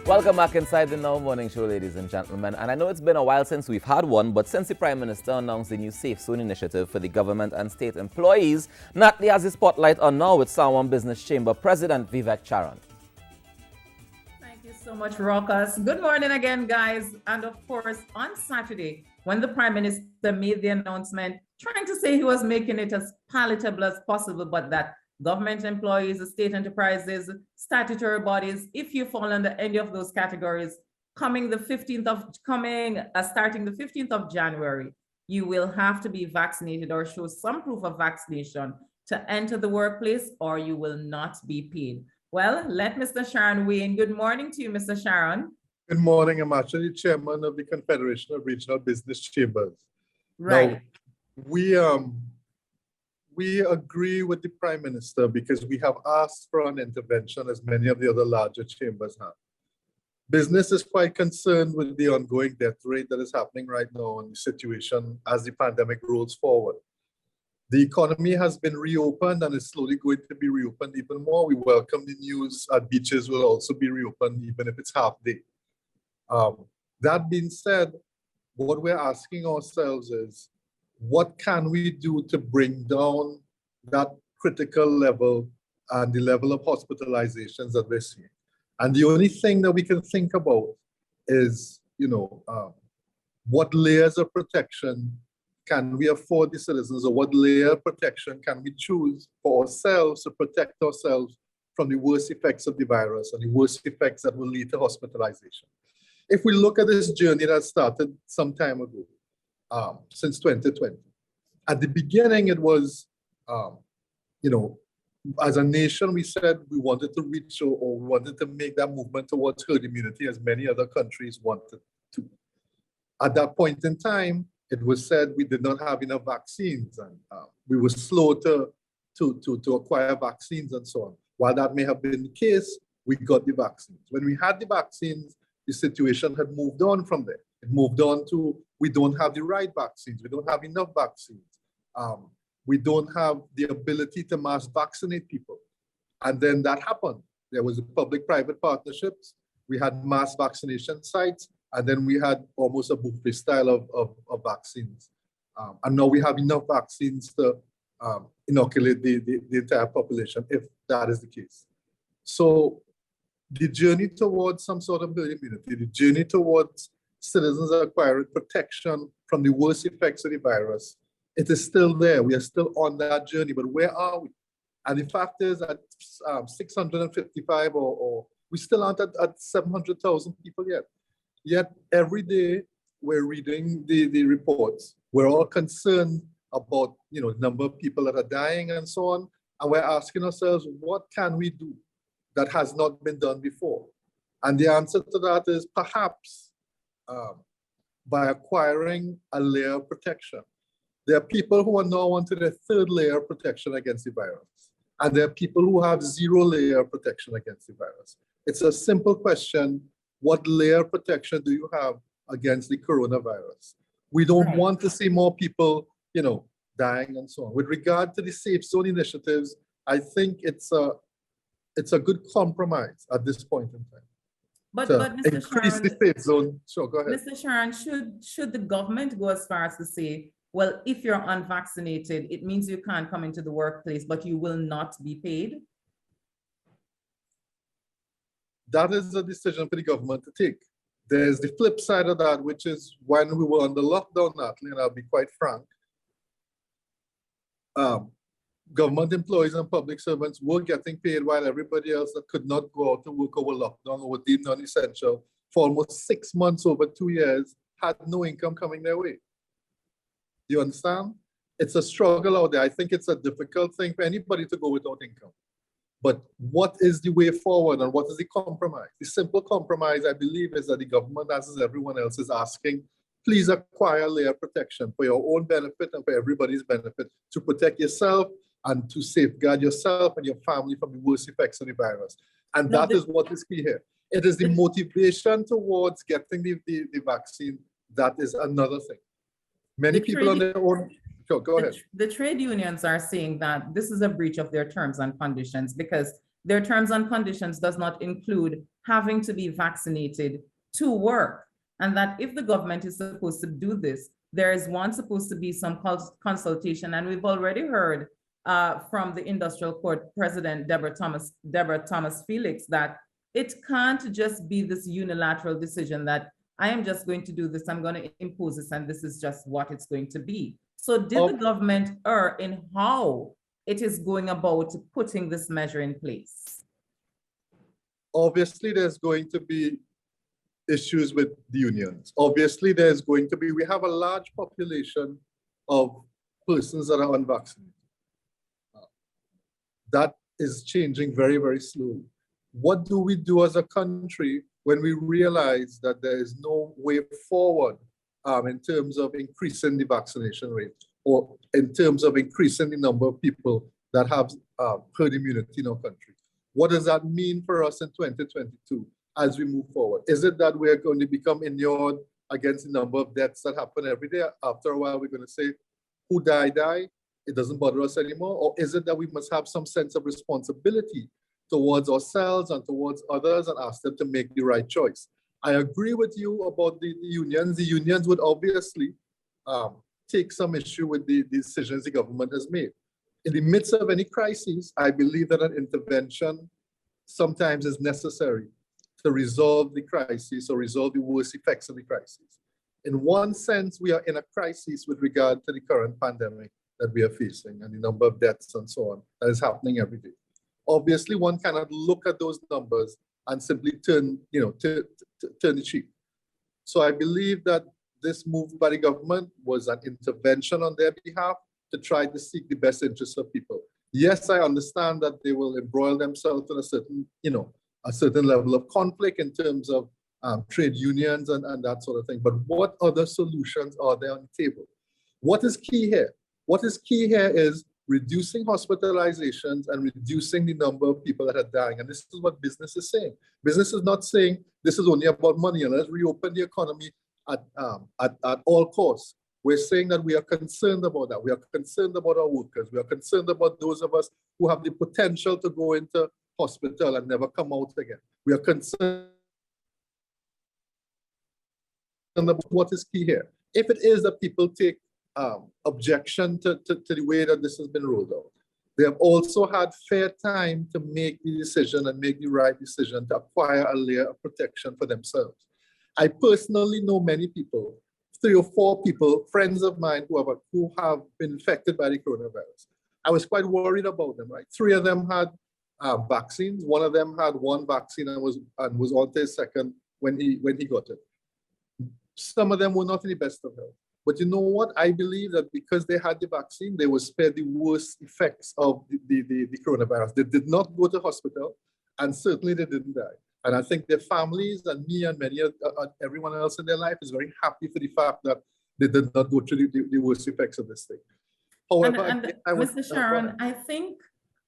Welcome back inside the Now Morning Show, ladies and gentlemen. And I know it's been a while since we've had one, but since the Prime Minister announced the new Safe Zone initiative for the government and state employees, Natalie has the spotlight on now with San Juan Business Chamber President Vivek Charran. Thank you so much, Raucus. Good morning again, guys. And of course, on Saturday, when the Prime Minister made the announcement, trying to say he was making it as palatable as possible, but that government employees, state enterprises, statutory bodies, if you fall under any of those categories, starting the 15th of January, you will have to be vaccinated or show some proof of vaccination to enter the workplace, or you will not be paid. Well, let Mr. Charran weigh in. Good morning to you, Mr. Charran. Good morning. I'm actually chairman of the Confederation of Regional Business Chambers. Right. Now, we agree with the Prime Minister because we have asked for an intervention, as many of the other larger chambers have. Business is quite concerned with the ongoing death rate that is happening right now and the situation as the pandemic rolls forward. The economy has been reopened and is slowly going to be reopened even more. We welcome the news that beaches will also be reopened, even if it's half day. That being said, what we're asking ourselves is, what can we do to bring down that critical level and the level of hospitalizations that we're seeing? And the only thing that we can think about is, what layers of protection can we afford the citizens, or what layer of protection can we choose for ourselves to protect ourselves from the worst effects of the virus and the worst effects that will lead to hospitalization. If we look at this journey that started some time ago, since 2020. At the beginning, it was, as a nation, we said we wanted to reach or wanted to make that movement towards herd immunity, as many other countries wanted to. At that point in time, it was said we did not have enough vaccines, and we were slow to acquire vaccines and so on. While that may have been the case, we got the vaccines. When we had the vaccines, the situation had moved on from there. It moved on to, we don't have the right vaccines. We don't have enough vaccines. We don't have the ability to mass vaccinate people. And then that happened. There was a public-private partnerships. We had mass vaccination sites, and then we had almost a buffet style of vaccines. And now we have enough vaccines to inoculate the entire population, if that is the case. So the journey towards some sort of herd immunity, the journey towards citizens acquiring protection from the worst effects of the virus, it is still there. We are still on that journey, but where are we? And the fact is that 655 or we still aren't at 700,000 people yet. Yet every day we're reading the reports. We're all concerned about the number of people that are dying and so on. And we're asking ourselves, what can we do that has not been done before? And the answer to that is perhaps by acquiring a layer of protection. There are people who are now onto their third layer of protection against the virus. And there are people who have zero layer of protection against the virus. It's a simple question. What layer of protection do you have against the coronavirus? We don't want to see more people, dying and so on. With regard to the Safe Zone initiatives, I think it's a good compromise at this point in time. But Mr. Increase the safe zone. Sure, go ahead. Mr. Charran, should the government go as far as to say, well, if you're unvaccinated, it means you can't come into the workplace, but you will not be paid? That is a decision for the government to take. There's the flip side of that, which is when we were under lockdown, Natalie, and I'll be quite frank, government employees and public servants were getting paid while everybody else that could not go out to work over lockdown or were deemed non-essential for almost 6 months, over 2 years, had no income coming their way. You understand? It's a struggle out there. I think it's a difficult thing for anybody to go without income. But what is the way forward and what is the compromise? The simple compromise, I believe, is that the government, as everyone else, is asking, please acquire layer protection for your own benefit and for everybody's benefit, to protect yourself and to safeguard yourself and your family from the worst effects of the virus. And that is what is key here. It is the motivation towards getting the vaccine that is another thing. Many people on their own. Sure, go ahead. The trade unions are saying that this is a breach of their terms and conditions, because their terms and conditions does not include having to be vaccinated to work. And that if the government is supposed to do this, there is supposed to be some consultation. And we've already heard from the Industrial Court President, Deborah Thomas Felix, that it can't just be this unilateral decision that I am just going to do this, I'm going to impose this, and this is just what it's going to be. So did the government err in how it is going about putting this measure in place? Obviously, there's going to be issues with the unions. Obviously, we have a large population of persons that are unvaccinated. That is changing very, very slowly. What do we do as a country when we realize that there is no way forward in terms of increasing the vaccination rate or in terms of increasing the number of people that have herd immunity in our country? What does that mean for us in 2022 as we move forward? Is it that we're going to become inured against the number of deaths that happen every day? After a while, we're going to say, who died, it doesn't bother us anymore? Or is it that we must have some sense of responsibility towards ourselves and towards others and ask them to make the right choice? I agree with you about the unions. The unions would obviously take some issue with the decisions the government has made. In the midst of any crisis, I believe that an intervention sometimes is necessary to resolve the crisis or resolve the worst effects of the crisis. In one sense, we are in a crisis with regard to the current pandemic that we are facing and the number of deaths and so on that is happening every day. Obviously, one cannot look at those numbers and simply turn the cheek. So I believe that this move by the government was an intervention on their behalf to try to seek the best interests of people. Yes, I understand that they will embroil themselves in a certain level of conflict in terms of trade unions and that sort of thing. But what other solutions are there on the table? What is key here? What is key here is reducing hospitalizations and reducing the number of people that are dying. And this is what business is saying. Business is not saying this is only about money and let's reopen the economy at all costs. We're saying that we are concerned about that. We are concerned about our workers. We are concerned about those of us who have the potential to go into hospital and never come out again. We are concerned about what is key here. If it is that people take objection to the way that this has been rolled out, they have also had fair time to make the decision and make the right decision to acquire a layer of protection for themselves. I personally know many people, 3 or 4 people, friends of mine who have been infected by the coronavirus. I was quite worried about them, right? 3 of them had vaccines. 1 of them had 1 vaccine and was on to his second when he got it. Some of them were not in the best of health. But you know what? I believe that because they had the vaccine, they were spared the worst effects of the coronavirus. They did not go to hospital, and certainly they didn't die. And I think their families and me and everyone else in their life is very happy for the fact that they did not go through the worst effects of this thing. However, Mr. Charran,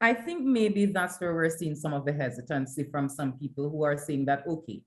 I think maybe that's where we're seeing some of the hesitancy from some people who are saying that, okay,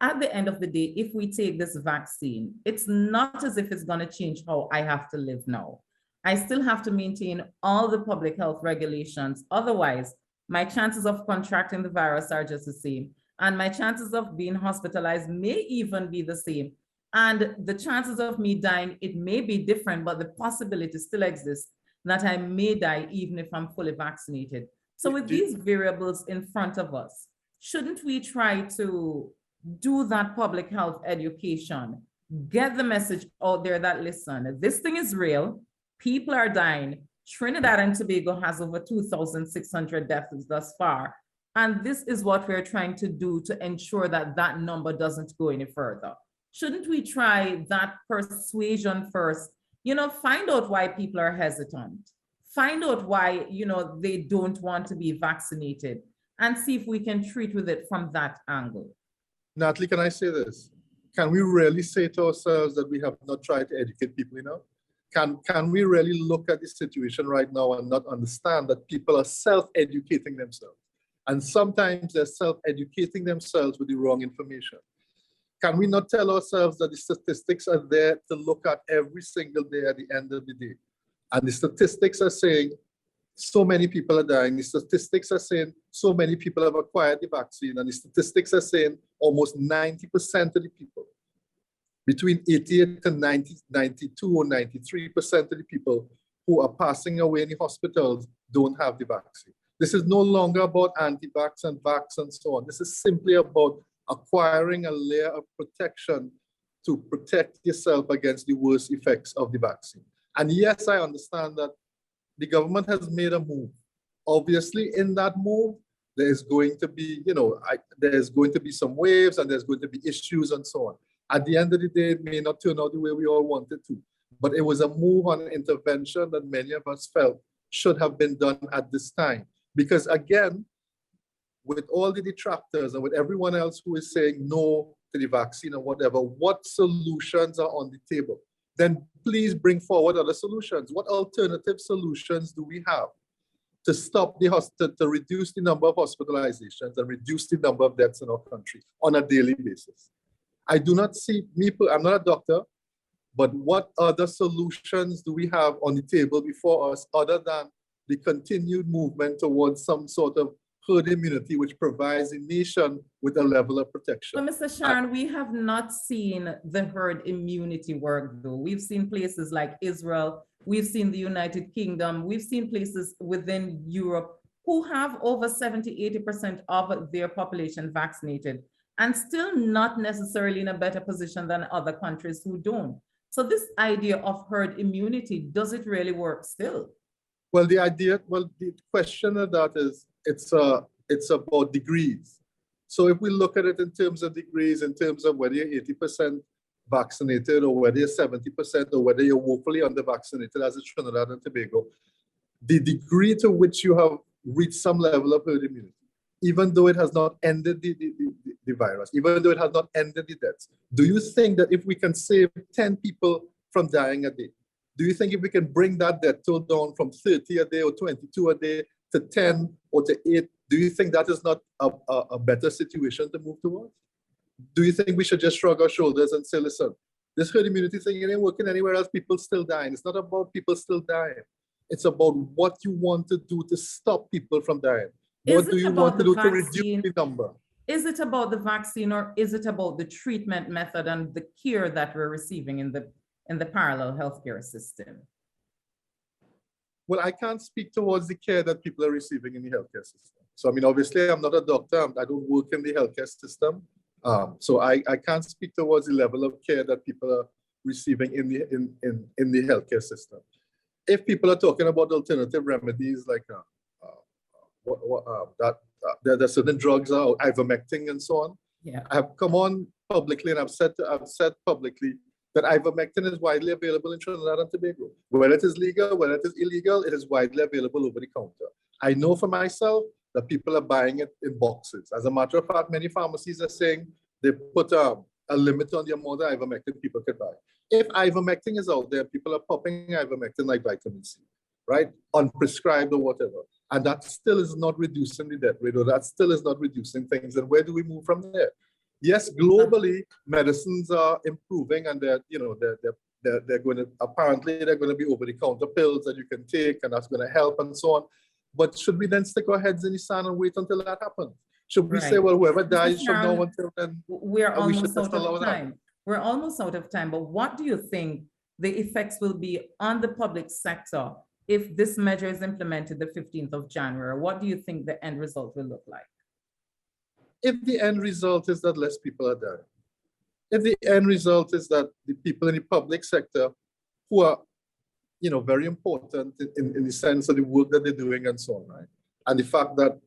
at the end of the day, if we take this vaccine, it's not as if it's going to change how I have to live now. I still have to maintain all the public health regulations. Otherwise, my chances of contracting the virus are just the same. And my chances of being hospitalized may even be the same. And the chances of me dying, it may be different, but the possibility still exists that I may die even if I'm fully vaccinated. So with these variables in front of us, shouldn't we try to do that public health education, get the message out there that, listen, this thing is real, people are dying. Trinidad and Tobago has over 2,600 deaths thus far. And this is what we're trying to do to ensure that that number doesn't go any further. Shouldn't we try that persuasion first? Find out why people are hesitant. Find out why, they don't want to be vaccinated and see if we can treat with it from that angle. Natalie, can I say this? Can we really say to ourselves that we have not tried to educate people enough? Can we really look at the situation right now and not understand that people are self-educating themselves? And sometimes they're self-educating themselves with the wrong information. Can we not tell ourselves that the statistics are there to look at every single day at the end of the day? And the statistics are saying so many people are dying. The statistics are saying so many people have acquired the vaccine, and the statistics are saying almost 90% of the people, between 88 and 90, 92 or 93% of the people who are passing away in the hospitals don't have the vaccine. This is no longer about anti-vax and vax and so on. This is simply about acquiring a layer of protection to protect yourself against the worst effects of the vaccine. And yes, I understand that the government has made a move. Obviously, in that move, there's going to be, there's going to be some waves and there's going to be issues and so on. At the end of the day, it may not turn out the way we all wanted to, but it was a move on intervention that many of us felt should have been done at this time. Because again, with all the detractors and with everyone else who is saying no to the vaccine or whatever, what solutions are on the table? Then please bring forward other solutions. What alternative solutions do we have to stop to reduce the number of hospitalizations and reduce the number of deaths in our country on a daily basis? I do not see, I'm not a doctor, but what other solutions do we have on the table before us other than the continued movement towards some sort of herd immunity, which provides the nation with a level of protection? So, Mr. Charran, we have not seen the herd immunity work, though. We've seen places like Israel, we've seen the United Kingdom, we've seen places within Europe who have over 70, 80% of their population vaccinated and still not necessarily in a better position than other countries who don't. So this idea of herd immunity, does it really work still? Well, the question of that is, it's about degrees. So if we look at it in terms of degrees, in terms of whether you're 80% vaccinated or whether you're 70% or whether you're woefully under-vaccinated as a Trinidad and Tobago, the degree to which you have reached some level of herd immunity, even though it has not ended the virus, even though it has not ended the deaths, do you think that if we can save 10 people from dying a day, do you think if we can bring that death toll down from 30 a day or 22 a day to 10 or to 8, do you think that is not a better situation to move towards? Do you think we should just shrug our shoulders and say, listen, this herd immunity thing, it ain't working anywhere else, people still dying. It's not about people still dying. It's about what you want to do to stop people from dying. What do you want to do to reduce the number? Is it about the vaccine or is it about the treatment method and the care that we're receiving in the parallel healthcare system? Well, I can't speak towards the care that people are receiving in the healthcare system. So, I mean, obviously, I'm not a doctor. I don't work in the healthcare system. So I can't speak towards the level of care that people are receiving in the healthcare system. If people are talking about alternative remedies like there are certain drugs, ivermectin and so on. Yeah. I have come on publicly and I've said publicly that ivermectin is widely available in Trinidad and Tobago. Whether it is legal, whether it is illegal, it is widely available over the counter. I know for myself that people are buying it in boxes. As a matter of fact, many pharmacies are saying they put a limit on the amount of ivermectin people could buy. If ivermectin is out there, people are popping ivermectin like vitamin C, right? Unprescribed or whatever. And that still is not reducing the death rate, or that still is not reducing things. And where do we move from there? Yes, globally, medicines are improving, and they're going to, apparently they're going to be over-the-counter pills that you can take, and that's going to help and so on. But should we then stick our heads in the sand and wait until that happens? Should we say, well, whoever dies from now until then, we're almost out of time. We're almost out of time, but what do you think the effects will be on the public sector if this measure is implemented the 15th of January? What do you think the end result will look like? If the end result is that less people are dying, if the end result is that the people in the public sector who are, very important in the sense of the work that they're doing and so on, right? And the fact that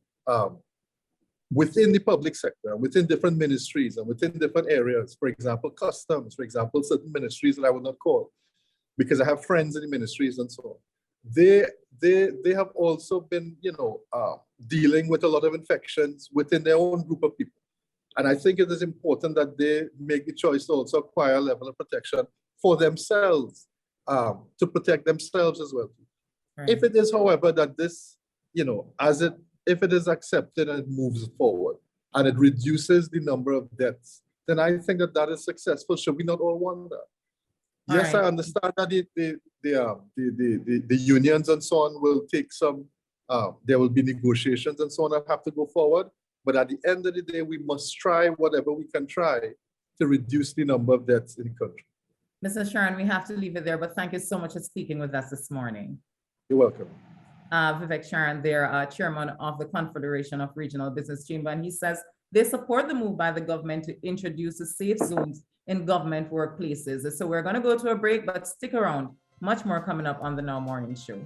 within the public sector, within different ministries and within different areas, for example, customs, for example, certain ministries that I will not call, because I have friends in the ministries and so on, they have also been, dealing with a lot of infections within their own group of people. And I think it is important that they make the choice to also acquire a level of protection for themselves, to protect themselves as well. Right. If it is, however, that this, if it is accepted and it moves forward and it reduces the number of deaths, then I think that that is successful. Should we not all want that? Yes, right. I understand that the unions and so on will take some There will be negotiations and so on that have to go forward. But at the end of the day, we must try whatever we can try to reduce the number of deaths in the country. Mr. Charran, we have to leave it there, but thank you so much for speaking with us this morning. You're welcome. Vivek Charran, they're chairman of the Confederation of Regional Business Chamber, and he says they support the move by the government to introduce the safe zones in government workplaces. So we're going to go to a break, but stick around. Much more coming up on the Now Morning Show.